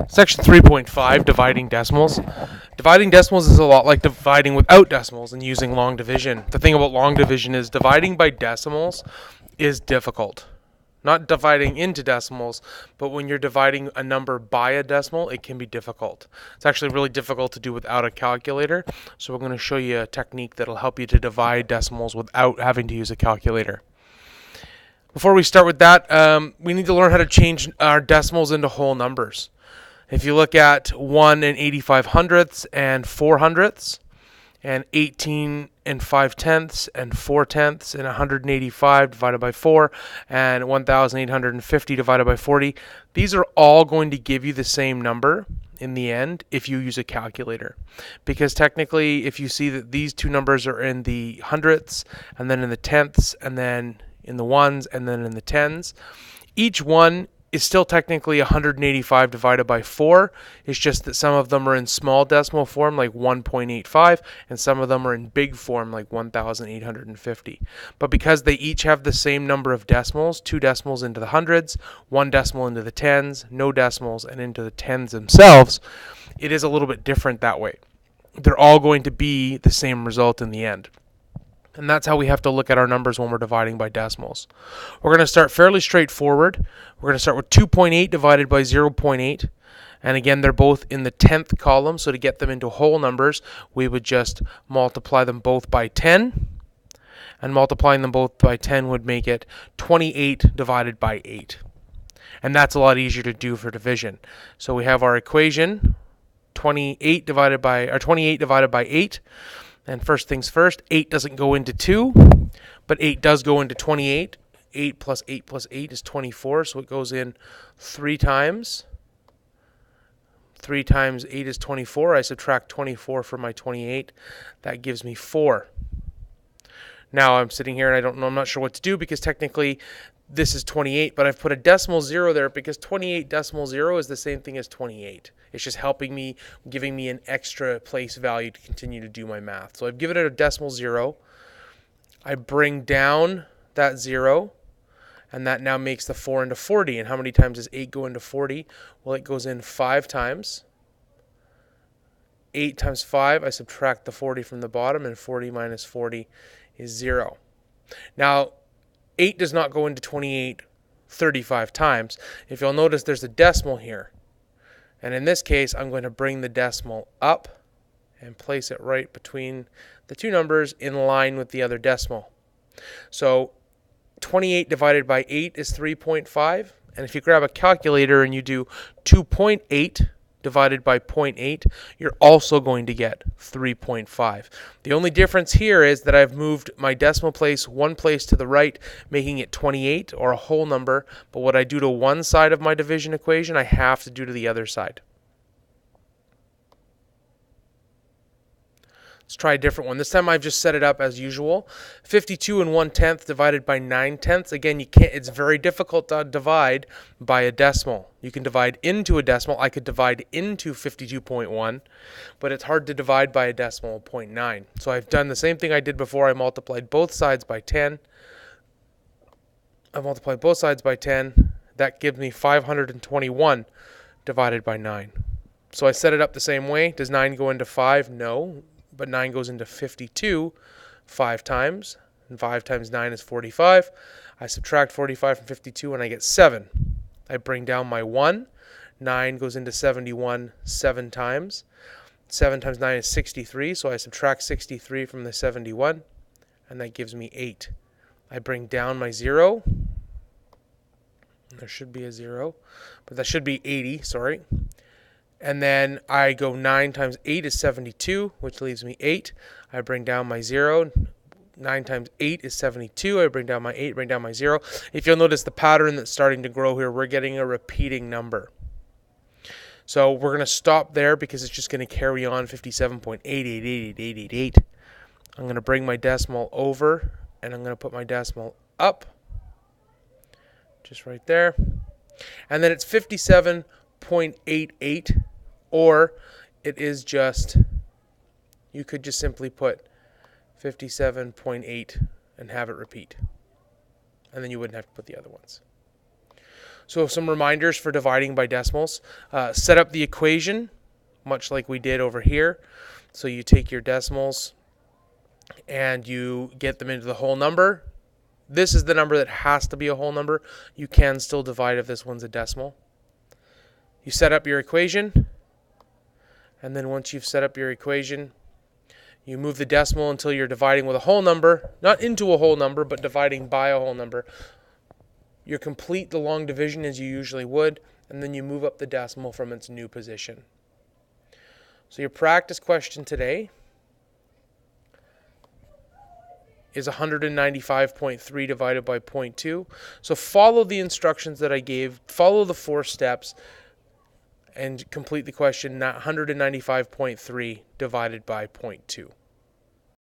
Section 3.5, dividing decimals. Dividing decimals is a lot like dividing without decimals and using long division. The thing about long division is dividing by decimals is difficult. Not dividing into decimals, but when you're dividing a number by a decimal, it can be difficult. It's actually really difficult to do without a calculator, so we're going to show you a technique that'll help you to divide decimals without having to use a calculator. Before we start with that, we need to learn how to change our decimals into whole numbers. If you look at 1 and 85 hundredths and 4 hundredths, and 18 and 5 tenths and 4 tenths and 185 divided by 4 and 1,850 divided by 40, these are all going to give you the same number in the end if you use a calculator. Because technically, if you see that these two numbers are in the hundredths and then in the tenths and then in the ones and then in the tens, each one is still technically 185 divided by 4. It's just that some of them are in small decimal form like 1.85 and some of them are in big form like 1,850. But because they each have the same number of decimals, 2 decimals into the hundreds, 1 decimal into the tens, no decimals, and into the tens themselves, it is a little bit different that way. They're all going to be the same result in the end. And that's how we have to look at our numbers when we're dividing by decimals. We're going to start fairly straightforward. We're going to start with 2.8 divided by 0.8. And again, they're both in the 10th column. So to get them into whole numbers, we would just multiply them both by 10. And multiplying them both by 10 would make it 28 divided by 8. And that's a lot easier to do for division. So we have our equation, 28 divided by 8. And first things first, 8 doesn't go into 2, but 8 does go into 28. 8 plus 8 plus 8 is 24, so it goes in 3 times. 3 times 8 is 24. I subtract 24 from my 28. That gives me 4. Now I'm sitting here and I'm not sure what to do because technically this is 28, but I've put a decimal 0 there because 28 decimal 0 is the same thing as 28. It's just helping me, giving me an extra place value to continue to do my math. So I've given it a decimal 0. I bring down that 0, and that now makes the 4 into 40. And how many times does 8 go into 40? Well, it goes in 5 times. 8 times 5, I subtract the 40 from the bottom, and 40 minus 40 is 0. Now, 8 does not go into 28 35 times. If you'll notice, there's a decimal here. And in this case, I'm going to bring the decimal up and place it right between the two numbers in line with the other decimal. So 28 divided by 8 is 3.5. And if you grab a calculator and you do 2.8 divided by 0.8, you're also going to get 3.5. The only difference here is that I've moved my decimal place one place to the right, making it 28 or a whole number, but what I do to one side of my division equation, I have to do to the other side. Let's try a different one. This time I've just set it up as usual. 52 and 1/10 divided by 9/10. Again, you can't. It's very difficult to divide by a decimal. You can divide into a decimal. I could divide into 52.1, but it's hard to divide by a decimal of 0.9. So I've done the same thing I did before. I multiplied both sides by 10. I multiplied both sides by 10. That gives me 521 divided by 9. So I set it up the same way. Does 9 go into 5? No. But 9 goes into 52 5 times, and 5 times 9 is 45. I subtract 45 from 52, and I get 7. I bring down my 1. 9 goes into 71 7 times. 7 times 9 is 63, so I subtract 63 from the 71, and that gives me 8. I bring down my 0. There should be a 0, but that should be 80, sorry. And then I go 9 times 8 is 72, which leaves me 8. I bring down my 0. 9 times 8 is 72. I bring down my 8, bring down my 0. If you'll notice the pattern that's starting to grow here, we're getting a repeating number. So we're going to stop there because it's just going to carry on 57.8888888. I'm going to bring my decimal over, and I'm going to put my decimal up. Just right there. And then it's 57.88. Or it is just, you could just simply put 57.8 and have it repeat. And then you wouldn't have to put the other ones. So some reminders for dividing by decimals. Set up the equation, much like we did over here. So you take your decimals and you get them into the whole number. This is the number that has to be a whole number. You can still divide if this one's a decimal. You set up your equation, and then once you've set up your equation, you move the decimal until you're dividing with a whole number, not into a whole number, but dividing by a whole number. You complete the long division as you usually would, and then you move up the decimal from its new position. So your practice question today is 195.3 divided by 0.2. So follow the instructions that I gave, follow the 4 steps, and complete the question 195.3 divided by 0.2.